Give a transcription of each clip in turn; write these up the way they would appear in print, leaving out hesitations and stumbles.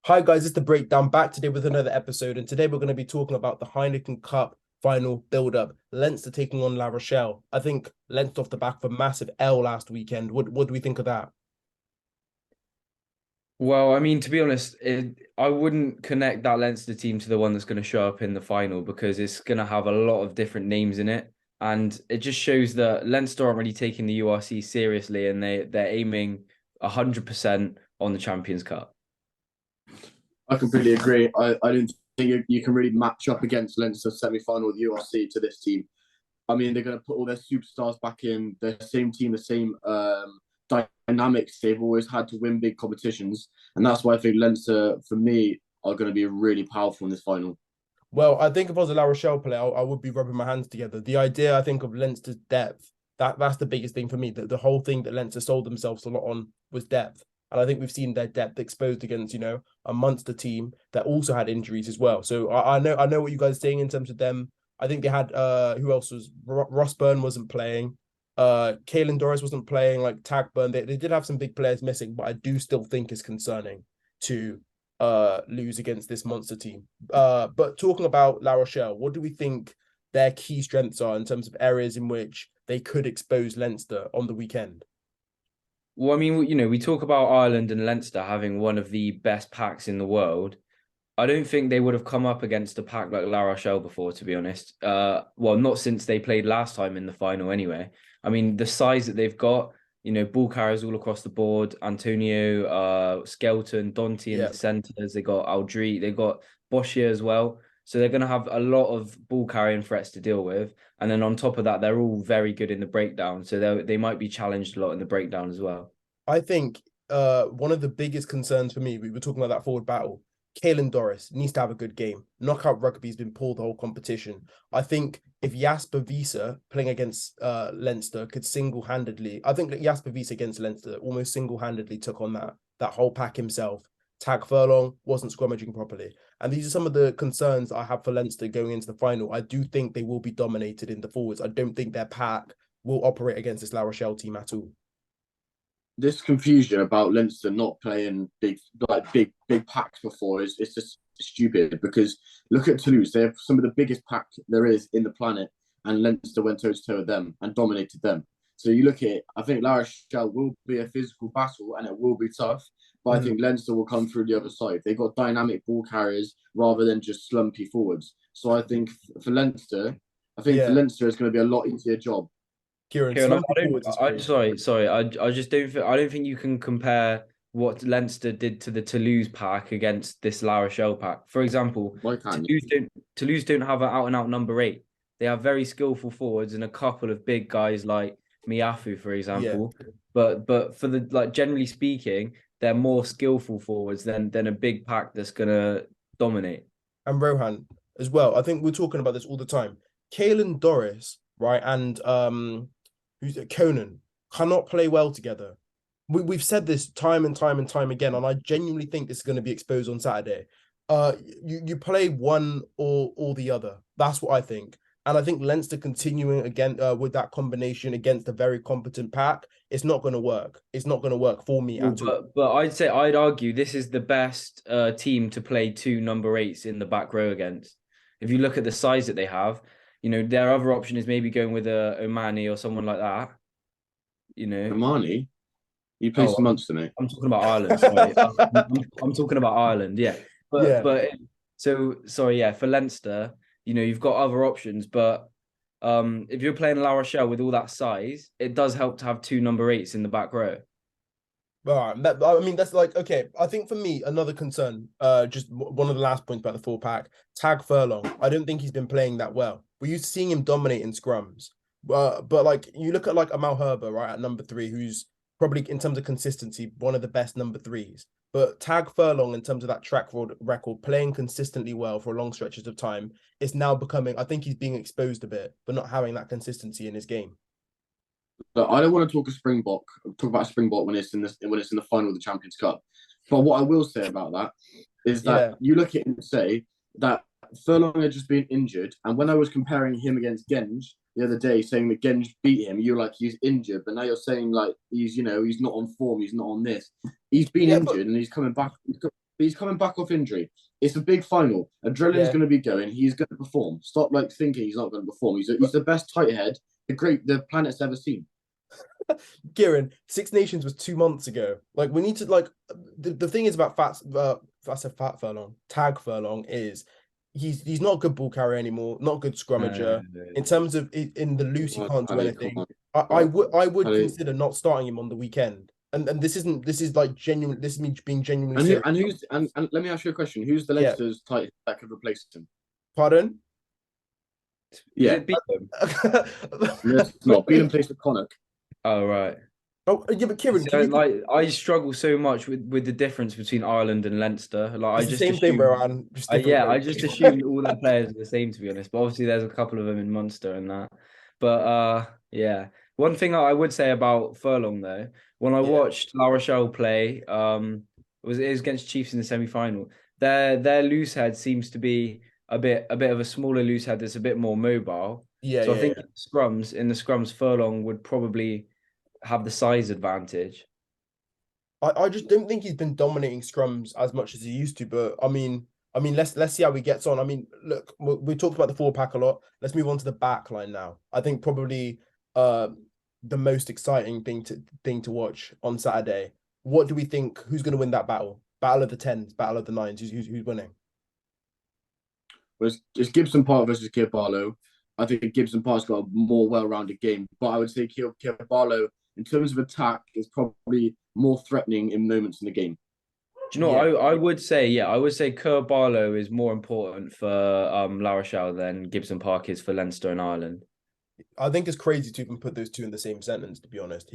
Hi guys, it's the breakdown back today with another episode, and today we're going to be talking about the Heineken Cup final build-up. Leinster taking on La Rochelle. I think Leinster off the back of a massive L last weekend. What do we think of that? Well, I mean, to be honest, I wouldn't connect that Leinster team to the one that's going to show up in the final because it's going to have a lot of different names in it. And it just shows that Leinster aren't really taking the URC seriously and they're aiming 100% on the Champions Cup. I completely agree. I don't think you can really match up against Leinster semi-final with URC to this team. I mean, they're going to put all their superstars back in the same team, the same dynamics they've always had to win big competitions, and that's why I think Leinster, for me, are going to be really powerful in this final. Well, I think if I was a La Rochelle player, I would be rubbing my hands together. The idea, I think, of Leinster's depth, that's the biggest thing for me. The whole thing that Leinster sold themselves a lot on was depth. And I think we've seen their depth exposed against, a Munster team that also had injuries as well. So I know what you guys are saying in terms of them. I think they had who else was Ross Byrne wasn't playing. Caelan Doris wasn't playing, like Tagburn. They did have some big players missing, but I do still think it's concerning to lose against this monster team. But talking about La Rochelle, what do we think their key strengths are in terms of areas in which they could expose Leinster on the weekend? Well, I mean, we talk about Ireland and Leinster having one of the best packs in the world. I don't think they would have come up against a pack like La Rochelle before, to be honest. Well, not since they played last time in the final, anyway. I mean, the size that they've got, ball carriers all across the board. Antonio, Skelton, Dante in Yeah. the centres. They got Aldri, they got Boshier as well. So they're going to have a lot of ball carrying threats to deal with. And then on top of that, they're all very good in the breakdown. So they might be challenged a lot in the breakdown as well. I think one of the biggest concerns for me, we were talking about that forward battle. Caelan Doris needs to have a good game. Knockout rugby's been pulled the whole competition. I think if Jasper Wiese playing against Leinster could single-handedly, I think that Jasper Wiese against Leinster almost single-handedly took on that whole pack himself. Tag Furlong wasn't scrummaging properly. And these are some of the concerns I have for Leinster going into the final. I do think they will be dominated in the forwards. I don't think their pack will operate against this La Rochelle team at all. This confusion about Leinster not playing big packs before is it's just stupid because look at Toulouse. They have some of the biggest pack there is in the planet, and Leinster went toe to toe with them and dominated them. So you look at it, I think La Rochelle will be a physical battle and it will be tough, but I think Leinster will come through the other side. They've got dynamic ball carriers rather than just slumpy forwards. So I think for Leinster, Yeah, it's going to be a lot easier job. Kieran, Kieran, slumpy I don't. forwards is I crazy. sorry. I just don't think. I don't think you can compare what Leinster did to the Toulouse pack against this La Rochelle pack. For example, Why can't Toulouse don't have an out and out number eight. They have very skillful forwards and a couple of big guys like Miafu, for Yeah. example. But for the like generally speaking, they're more skillful forwards than a big pack that's gonna dominate. And Rohan as well. I think we're talking about this all the time. Caelan Doris, right, and who's it? Conan cannot play well together. We've said this time and time and time again, and I genuinely think this is going to be exposed on Saturday. You play one or the other. That's what I think. And I think Leinster continuing again with that combination against a very competent pack, it's not going to work. It's not going to work for me Well, at all. but I'd argue this is the best team to play two number eights in the back row against. If you look at the size that they have, their other option is maybe going with a Omani or someone like that. You know, Omani? You play oh, some months to me. I'm talking about Ireland. Sorry, I'm talking about Ireland. Yeah, but Yeah. but so sorry. Yeah, for Leinster, you've got other options, but if you're playing La Rochelle with all that size, it does help to have two number eights in the back row. Right. I mean, that's like, okay. I think for me, another concern, just one of the last points about the full pack, Tag Furlong. I don't think he's been playing that well. We're used to seeing him dominate in scrums. But like you look at like Amal Herber, right, at number three, who's probably in terms of consistency, one of the best number threes. But Tag Furlong, in terms of that record, playing consistently well for long stretches of time, is now becoming, I think he's being exposed a bit, but not having that consistency in his game. But I don't want to talk about Springbok when it's in the final of the Champions Cup. But what I will say about that is that Yeah. you look at it and say that Furlong had just been injured, and when I was comparing him against Genge the other day, saying that Genge beat him, you're like he's injured, but now you're saying like he's not on form, he's not on this. He's been Yeah, but injured and he's coming back. but he's coming back off injury. It's a big final. Adrenaline's Yeah. going to be going. He's going to perform. Stop like thinking he's not going to perform. He's the best tight head the planet's ever seen. Kieran, Six Nations was 2 months ago. Like we need to like the thing is about Fat Furlong, Tag Furlong is he's not a good ball carrier anymore, not a good scrummager. In terms of in the loose, he can't do anything. I would consider not starting him on the weekend. And this is like genuine. This is me being genuinely serious. And let me ask you a question. Who's the Leinster's tight head that could replace him? Pardon? Yeah, it's not Beaton plays with Connacht. Oh right. Oh yeah, but Kieran, So, like I struggle so much with the difference between Ireland and Leinster. Like it's I just the same thing, bro. And I just assumed all the players are the same, to be honest. But obviously, there's a couple of them in Munster and that. But yeah, one thing I would say about Furlong though, when I watched La Rochelle play, it was against Chiefs in the semi-final. Their loose head seems to be a bit of a smaller loose head that's a bit more mobile. So I think in the scrums, Furlong would probably have the size advantage. I just don't think he's been dominating scrums as much as he used to. But I mean, let's see how he gets on. I mean, look, we talked about the forward pack a lot. Let's move on to the back line now. I think probably the most exciting thing to watch on Saturday. What do we think? Who's going to win that battle? Battle of the tens, battle of the nines. Who's winning? Well, it's Gibson Park versus Keir Barlow. I think Gibson Park's got a more well-rounded game, but I would say Keir Barlow, in terms of attack, is probably more threatening in moments in the game. Do you know what I would say? I would say Keir Barlow is more important for La Rochelle than Gibson Park is for Leinster and Ireland. I think it's crazy to even put those two in the same sentence, to be honest.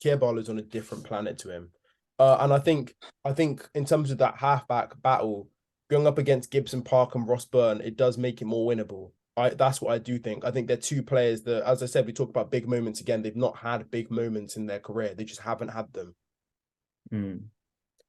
Keir Barlow's on a different planet to him. And I think in terms of that halfback battle, going up against Gibson Park and Ross Byrne, it does make it more winnable. That's what I do think. I think they're two players that, as I said, we talk about big moments again. They've not had big moments in their career. They just haven't had them.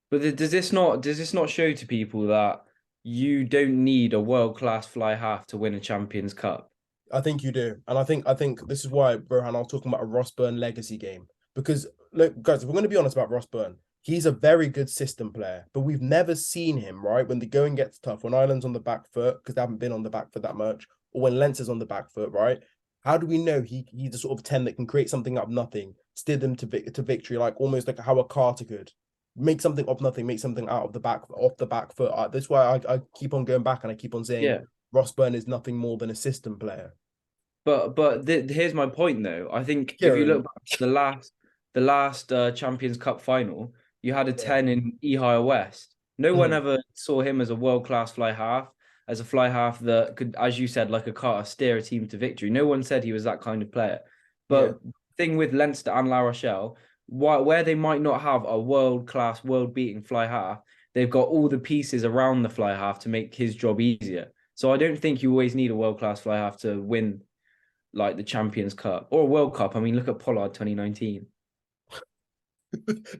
But does this not show to people that you don't need a world-class fly half to win a Champions Cup? I think you do. And I think this is why, Rohan, I was talking about a Ross Byrne legacy game. Because, look, guys, if we're going to be honest about Ross Byrne, he's a very good system player, but we've never seen him, right, when the going gets tough, when Ireland's on the back foot, because they haven't been on the back foot that much, or when Leinster's on the back foot, right? How do we know he's the sort of 10 that can create something out of nothing, steer them to victory, like almost like how a Carter could? Make something of nothing, make something out of off the back foot. That's why I keep on going back and I keep on saying Ross Byrne is nothing more than a system player. But here's my point though. I think if you look back to the last Champions Cup final, you had a 10 in Ehire West. No one ever saw him as a world-class fly half, as a fly half that could, as you said, like a Carter, steer a team to victory. No one said he was that kind of player. But the thing with Leinster and La Rochelle, where they might not have a world-class, world-beating fly half, they've got all the pieces around the fly half to make his job easier. So I don't think you always need a world-class fly half to win like the Champions Cup or a World Cup. I mean, look at Pollard 2019.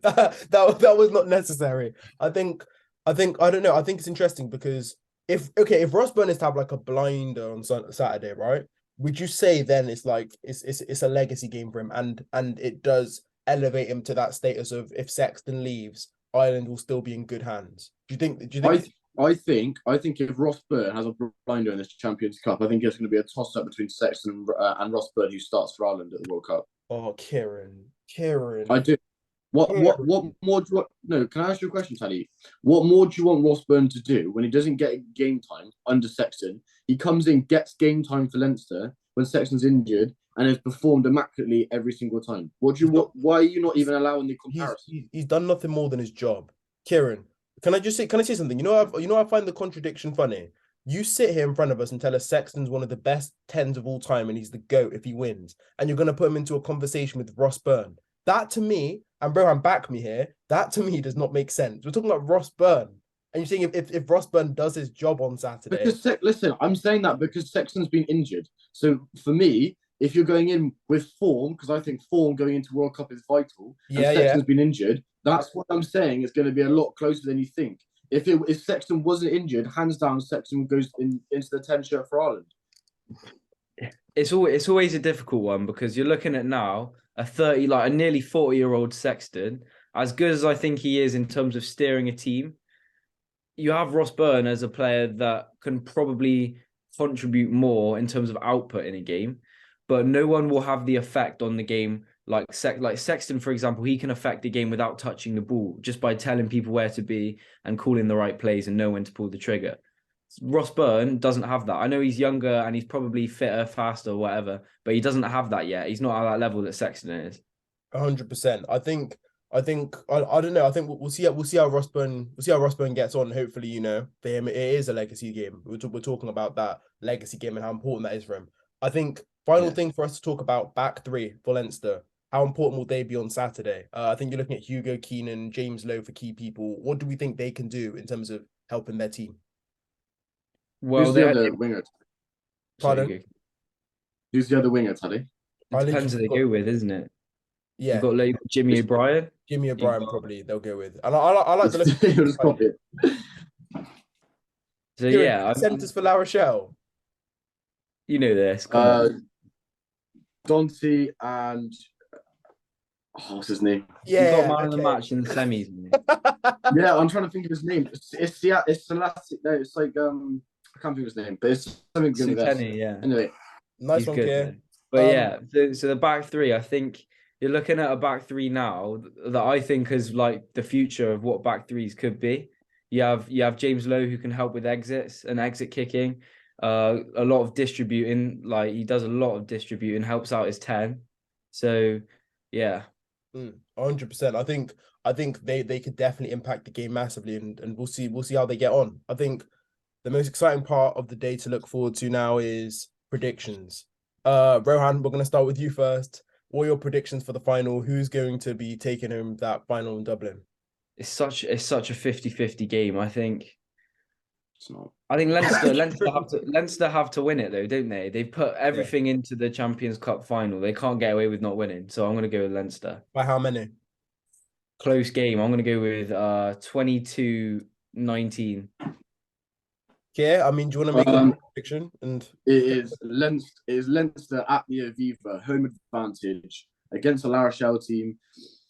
that was not necessary. I think I don't know. I think it's interesting because if Ross Byrne is to have like a blinder on Saturday, right? Would you say then it's like it's a legacy game for him and it does elevate him to that status of if Sexton leaves, Ireland will still be in good hands? Do you think? I think if Ross Byrne has a blinder in this Champions Cup, I think it's going to be a toss-up between Sexton and Ross Byrne, who starts for Ireland at the World Cup. Oh, Kieran. I do. What more do you want? No, can I ask you a question, Taddy? What more do you want Ross Byrne to do when he doesn't get game time under Sexton? He comes in, gets game time for Leinster when Sexton's injured, and has performed immaculately every single time. Why are you not even allowing the comparison? He's done nothing more than his job. Kieran, can I say something? I find the contradiction funny. You sit here in front of us and tell us Sexton's one of the best 10s of all time and he's the GOAT if he wins, and you're going to put him into a conversation with Ross Byrne. That to me, and bro, back me here, that to me does not make sense. We're talking about Ross Byrne. And you're saying if Ross Byrne does his job on Saturday. Because listen, I'm saying that because Sexton's been injured. So for me, if you're going in with form, because I think form going into World Cup is vital, and Sexton's been injured, that's what I'm saying. It's going to be a lot closer than you think. If Sexton wasn't injured, hands down, Sexton goes into the 10 shirt for Ireland. It's always a difficult one because you're looking at now a nearly 40-year-old Sexton, as good as I think he is in terms of steering a team. you have Ross Byrne as a player that can probably contribute more in terms of output in a game, but no one will have the effect on the game like Sexton, for example. He can affect the game without touching the ball, just by telling people where to be and calling the right plays and know when to pull the trigger. Ross Byrne doesn't have that. I know he's younger and he's probably fitter, faster, whatever, but he doesn't have that yet. He's not at that level that Sexton is. 100%. I don't know. I think we'll see. We'll see how Rossburn gets on. Hopefully, for him, it is a legacy game. We're talking about that legacy game and how important that is for him. I think final thing for us to talk about, back three for Leinster. How important will they be on Saturday? I think you're looking at Hugo Keenan, James Lowe for key people. What do we think they can do in terms of helping their team? Well, Who's the other winger? Pardon? Who's the other winger, Taddy? It depends who they go with, isn't it? Yeah, you've got like Jimmy O'Brien. Jimmy O'Brien probably they'll go with, and I like the look. So yeah, centers for La Rochelle. You know this. Dante and what's his name? Yeah, he got man of the match in the semis. Yeah, I'm trying to think of his name. It's Selassie. No, it's like I can't think of his name, but it's something good with S. Yeah. Anyway, nice one, Keir. But yeah, so the back three, I think you're looking at a back three now that I think is like the future of what back threes could be. You have James Lowe, who can help with exits and exit kicking. A lot of distributing, like he does a lot of distributing, helps out his 10. So yeah. 100%. I think they could definitely impact the game massively, and we'll see how they get on. I think the most exciting part of the day to look forward to now is predictions. Rohan, we're gonna start with you first. What are your predictions for the final? Who's going to be taking home that final in Dublin? It's such a 50-50 game, I think. It's not. I think Leinster have to win it though, don't they? They've put everything into the Champions Cup final. They can't get away with not winning. So I'm going to go with Leinster. By how many? Close game. I'm going to go with 22-19. Yeah, I mean, do you want to make a prediction? And it is Leinster at the Aviva, home advantage against a La Rochelle team.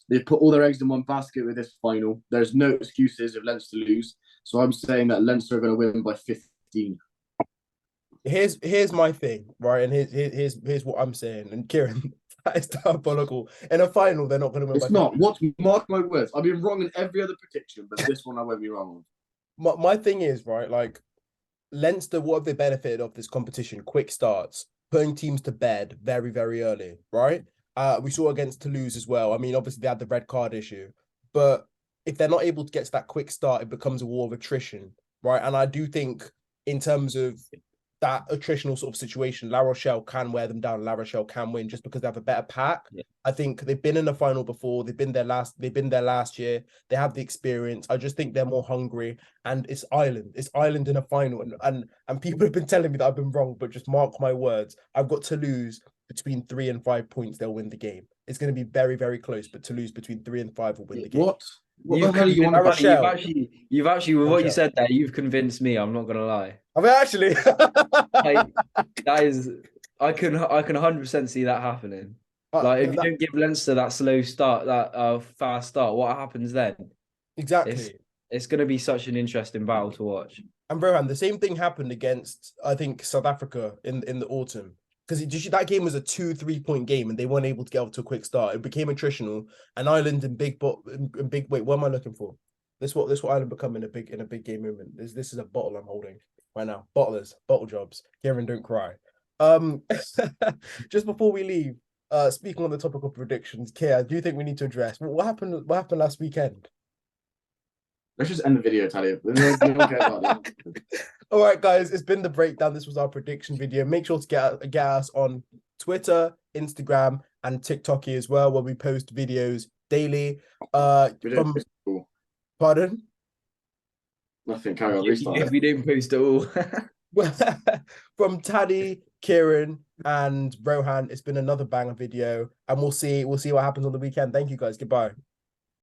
They've put all their eggs in one basket with this final. There's no excuses if Leinster lose. So I'm saying that Leinster are going to win by 15. Here's my thing, right? And here's what I'm saying. And Kieran, that is diabolical. In a final, they're not going to win. It's not. What? Mark my words. I've been wrong in every other prediction, but this one I won't be wrong on. My thing is, right, like Leinster, what have they benefited of this competition? Quick starts, putting teams to bed very, very early, right? We saw against Toulouse as well. I mean, obviously they had the red card issue, but if they're not able to get to that quick start, it becomes a war of attrition, right? And I do think in terms of that attritional sort of situation, La Rochelle can wear them down. La Rochelle can win just because they have a better pack. Yeah. I think they've been in the final before. They've been there last year. They have the experience. I just think they're more hungry. And it's Ireland. It's Ireland in a final. And people have been telling me that I've been wrong, but just mark my words. I've got to lose between 3 and 5 points. They'll win the game. It's going to be very, very close, but to lose between 3 and 5 will win the game. What the hell are you on about? You've actually, with what you said there, you've convinced me. I'm not gonna lie. I mean, actually, that is, I can 100% see that happening. Like, if you don't give Leinster that slow start, that fast start, what happens then? Exactly. It's going to be such an interesting battle to watch. And Rohan, the same thing happened against, I think, South Africa in the autumn. Because that game was a 2-3 point game and they weren't able to get off to a quick start. It became attritional, and Ireland wait, what am I looking for? This what Ireland become in a big game movement. This is a bottle I'm holding right now. Bottle jobs. Kieran, don't cry. Just before we leave, speaking on the topic of predictions, Keir, do you think we need to address what happened last weekend? Let's just end the video, Talia. We don't care about it. All right, guys, it's been the breakdown. This was our prediction video. Make sure to get us on Twitter, Instagram, and TikTok as well, where we post videos daily. Pardon? Nothing. Carry on. Restart. If we don't post at all. From Taddy, Kieran, and Rohan, it's been another banger video, and we'll see what happens on the weekend. Thank you, guys. Goodbye.